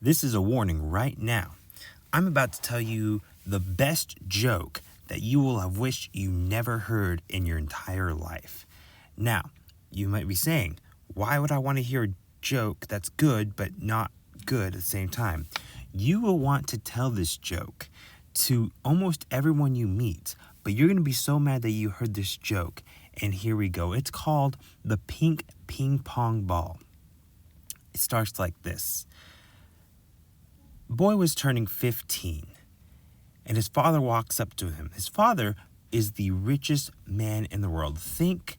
This is a warning right now. I'm about to tell you the best joke that you will have wished you never heard in your entire life. Now, you might be saying, why would I want to hear a joke that's good but not good at the same time? You will want to tell this joke to almost everyone you meet, but you're going to be so mad that you heard this joke. And here we go. It's called the pink ping pong ball. It starts like this. Boy was turning 15, and his father walks up to him. His father is the richest man in the world. Think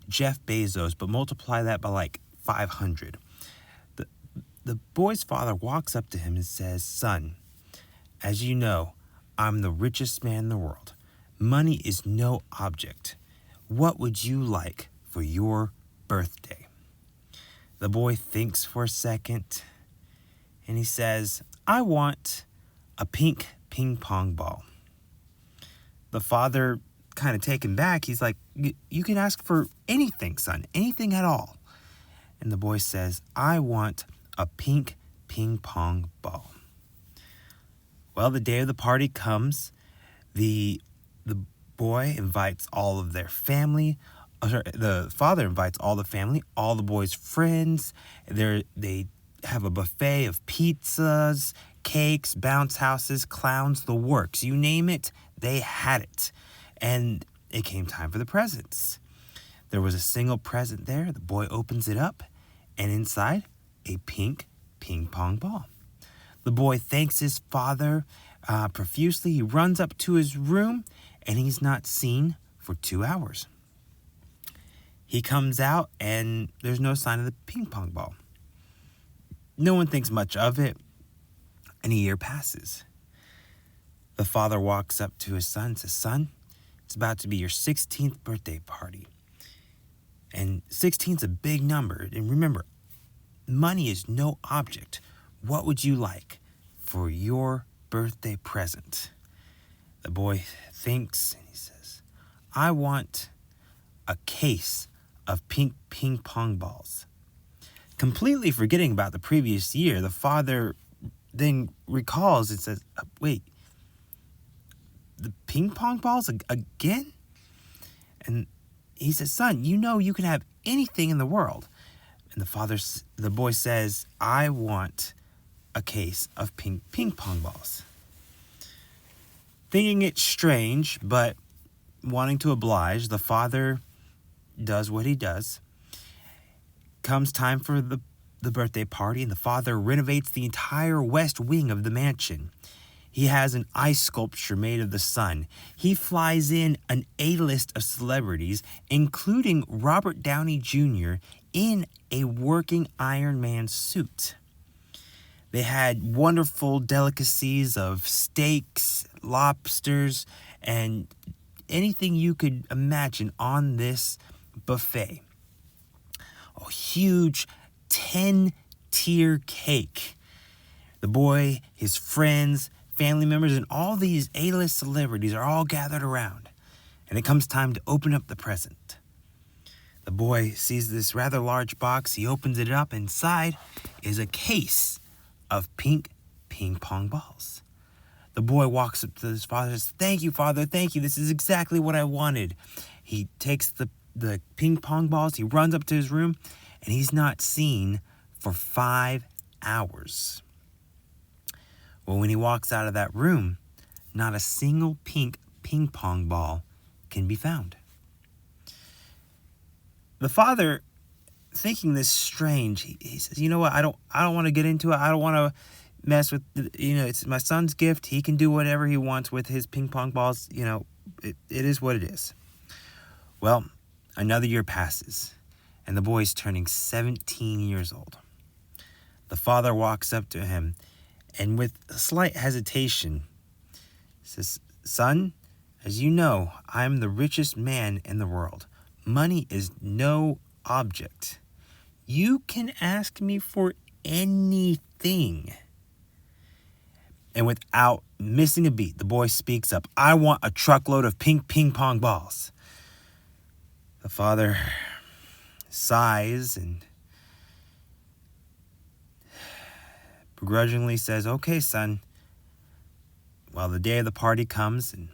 Jeff Bezos, but multiply that by like 500. The boy's father walks up to him and says, "Son, as you know, I'm the richest man in the world. Money is no object. What would you like for your birthday?" The boy thinks for a second, and he says, "I want a pink ping pong ball." The father, kind of taken back, he's like, "You can ask for anything, son, anything at all." And the boy says, "I want a pink ping pong ball." Well, the day of the party comes. The boy invites all of their family. The father invites all the family, all the boys' friends. They have a buffet of pizzas, cakes, bounce houses, clowns, the works. You name it, they had it. And it came time for the presents. There was a single present there. The boy opens it up, and inside, a pink ping pong ball. The boy thanks his father profusely. He runs up to his room, and he's not seen for 2 hours. He comes out, and there's no sign of the ping pong ball. No one thinks much of it, and a year passes. The father walks up to his son and says, "Son, it's about to be your 16th birthday party." And 16 is a big number. And remember, money is no object. What would you like for your birthday present? The boy thinks, and he says, "I want a case of pink ping pong balls." Completely forgetting about the previous year, the father then recalls and says, "Wait, the ping pong balls again?" And he says, "Son, you know you can have anything in the world." And the boy says, "I want a case of pink ping pong balls." Thinking it strange, but wanting to oblige, the father does what he does. Comes time for the birthday party, and the father renovates the entire west wing of the mansion. He has an ice sculpture made of the sun. He flies in an A-list of celebrities, including Robert Downey Jr. in a working Iron Man suit. They had wonderful delicacies of steaks, lobsters, and anything you could imagine on this buffet. A huge 10-tier cake. The boy, his friends, family members, and all these A-list celebrities are all gathered around. And it comes time to open up the present. The boy sees this rather large box. He opens it up. Inside is a case of pink ping pong balls. The boy walks up to his father and says, "Thank you, Father. Thank you. This is exactly what I wanted." He takes the ping pong balls. He runs up to his room, and he's not seen for 5 hours. Well, when he walks out of that room, not a single pink ping pong ball can be found. The father, thinking this strange, he says, "You know what? I don't want to get into it. I don't want to mess with. It's my son's gift. He can do whatever he wants with his ping pong balls. It is what it is." Well, another year passes, and the boy's turning 17 years old. The father walks up to him, and with a slight hesitation, says, "Son, as you know, I am the richest man in the world. Money is no object. You can ask me for anything." And without missing a beat, the boy speaks up, "I want a truckload of pink ping pong balls." The father sighs and begrudgingly says, "Okay, son." Well, the day of the party comes, and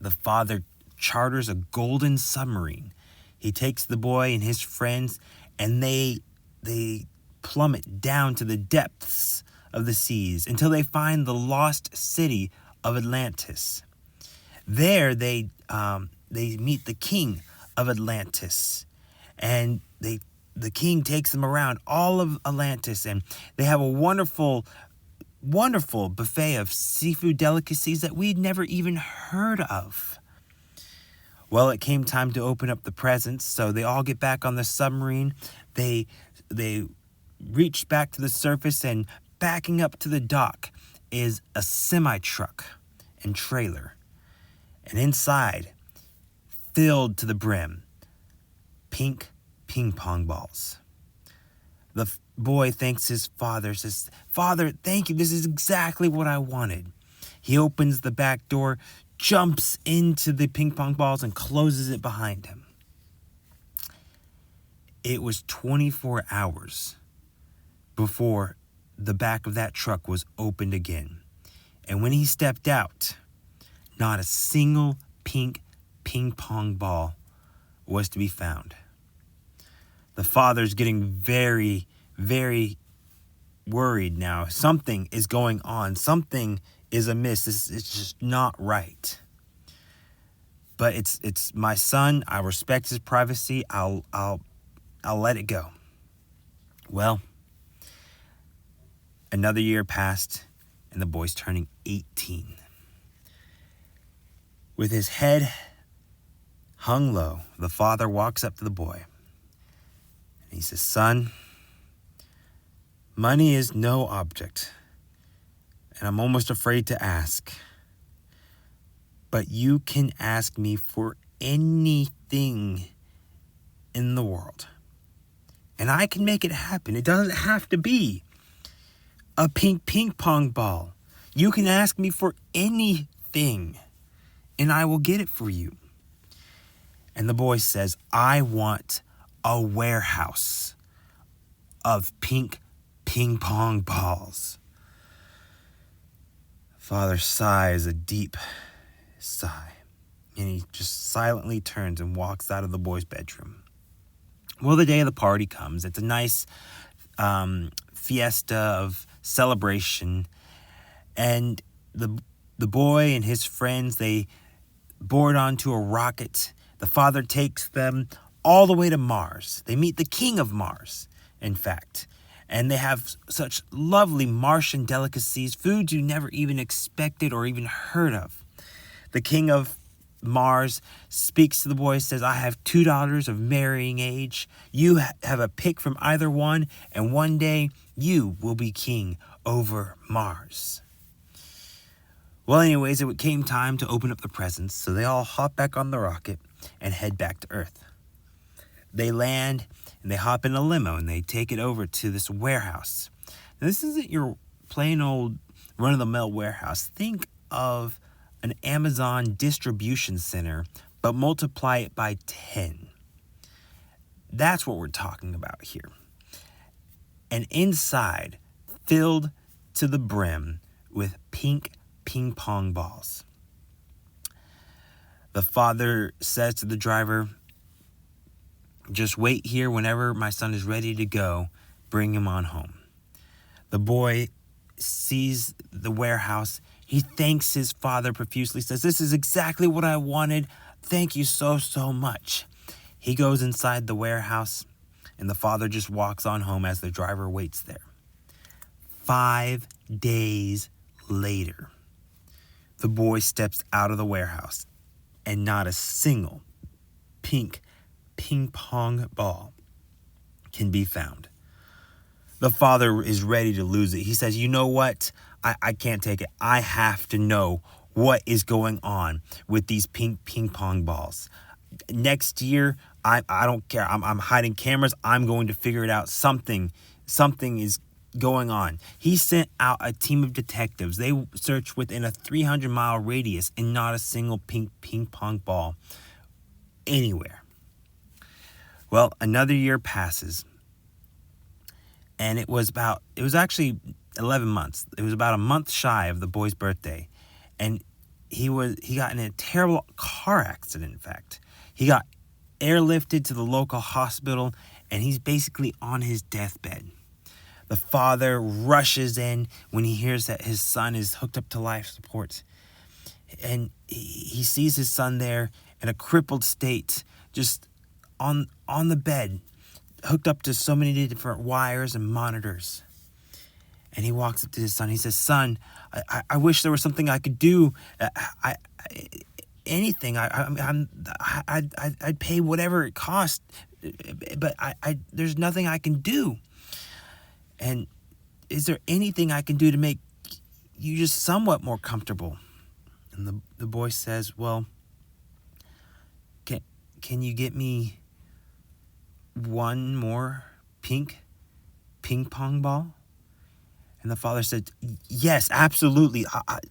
the father charters a golden submarine. He takes the boy and his friends, and they plummet down to the depths of the seas until they find the lost city of Atlantis. There they meet the king of Atlantis, and the king takes them around all of Atlantis, and they have a wonderful buffet of seafood delicacies that we'd never even heard of. Well, it came time to open up the presents, so they all get back on the submarine. They reach back to the surface, and backing up to the dock is a semi-truck and trailer. And inside, filled to the brim, pink ping pong balls. The boy thanks his father, says, "Father, thank you. This is exactly what I wanted." He opens the back door, jumps into the ping pong balls, and closes it behind him. It was 24 hours before the back of that truck was opened again. And when he stepped out, not a single pink ping pong ball was to be found. The father's getting very, very worried now. Something is going on. Something is amiss. It's just not right. But it's my son. I respect his privacy. I'll let it go. Well, another year passed, and the boy's turning 18. With his head hung low, the father walks up to the boy. And he says, "Son, money is no object, and I'm almost afraid to ask. But you can ask me for anything in the world, and I can make it happen. It doesn't have to be a pink ping pong ball. You can ask me for anything, and I will get it for you." And the boy says, "I want a warehouse of pink ping pong balls." Father sighs a deep sigh, and he just silently turns and walks out of the boy's bedroom. Well, the day of the party comes. It's a nice fiesta of celebration, and the boy and his friends, they board onto a rocket. The father takes them all the way to Mars. They meet the king of Mars, in fact, and they have such lovely Martian delicacies, foods you never even expected or even heard of. The king of Mars speaks to the boy, says, "I have 2 daughters of marrying age. You have a pick from either one, and one day you will be king over Mars." Well, anyways, it came time to open up the presents, so they all hop back on the rocket and head back to Earth. They land, and they hop in a limo, and they take it over to this warehouse. Now, this isn't your plain old run-of-the-mill warehouse. Think of an Amazon distribution center, but multiply it by 10. That's what we're talking about here. And inside, filled to the brim with pink ping pong balls. The father says to the driver, "Just wait here. Whenever my son is ready to go, bring him on home." The boy sees the warehouse. He thanks his father profusely, says, "This is exactly what I wanted. Thank you so, so much." He goes inside the warehouse, and the father just walks on home as the driver waits there. 5 days later, the boy steps out of the warehouse, and not a single pink ping pong ball can be found. The father is ready to lose it. He says, "You know what? I can't take it. I have to know what is going on with these pink ping pong balls. Next year, I don't care. I'm hiding cameras. I'm going to figure it out. Something is going on." He sent out a team of detectives. They searched within a 300-mile radius, and not a single pink ping pong ball anywhere. Well, another year passes, and it was actually 11 months. It was about a month shy of the boy's birthday. And he got in a terrible car accident, in fact. He got airlifted to the local hospital, and he's basically on his deathbed. The father rushes in when he hears that his son is hooked up to life support. And he sees his son there in a crippled state, just on the bed, hooked up to so many different wires and monitors. And he walks up to his son. He says, "Son, I wish there was something I could do. Anything. I'd pay whatever it cost, but there's nothing I can do. And is there anything I can do to make you just somewhat more comfortable?" And the boy says, "Well, can you get me one more pink ping pong ball?" And the father said, "Yes, absolutely.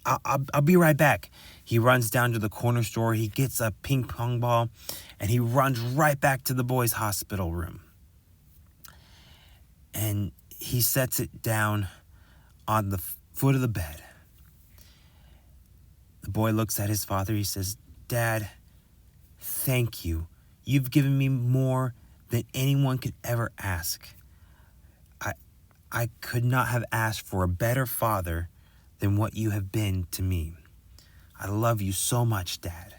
I'll be right back." He runs down to the corner store. He gets a ping pong ball, and he runs right back to the boy's hospital room. And he sets it down on the foot of the bed. The boy looks at his father. He says, "Dad, thank you. You've given me more than anyone could ever ask. I could not have asked for a better father than what you have been to me. I love you so much, Dad."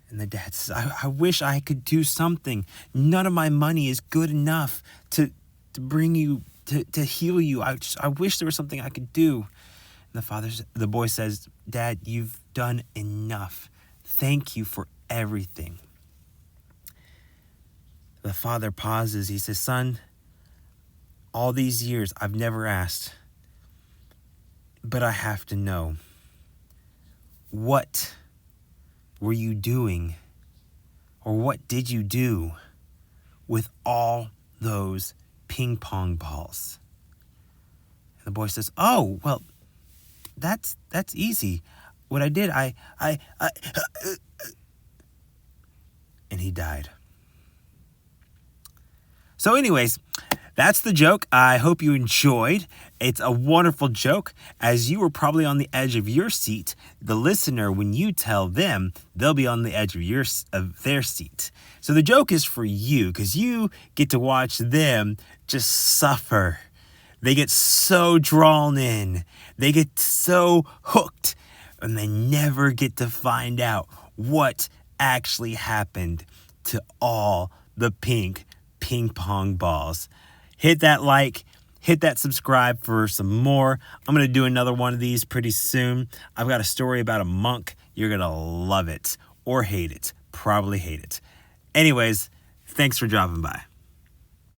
And the dad says, I wish I could do something. None of my money is good enough to bring you, to heal you. I wish there was something I could do." And the boy says, "Dad, you've done enough. Thank you for everything." The father pauses. He says, "Son, all these years I've never asked, but I have to know. What were you doing, or what did you do with all those ping pong balls?" And the boy says, "Oh, well, that's easy. What I did, and he died." So anyways, that's the joke. I hope you enjoyed. It's a wonderful joke, as you were probably on the edge of your seat. The listener, when you tell them, they'll be on the edge of their seat. So the joke is for you, because you get to watch them just suffer. They get so drawn in. They get so hooked, and they never get to find out what actually happened to all the pink ping pong balls. Hit that like, hit that subscribe for some more. I'm going to do another one of these pretty soon. I've got a story about a monk. You're going to love it or hate it. Probably hate it. Anyways, thanks for dropping by.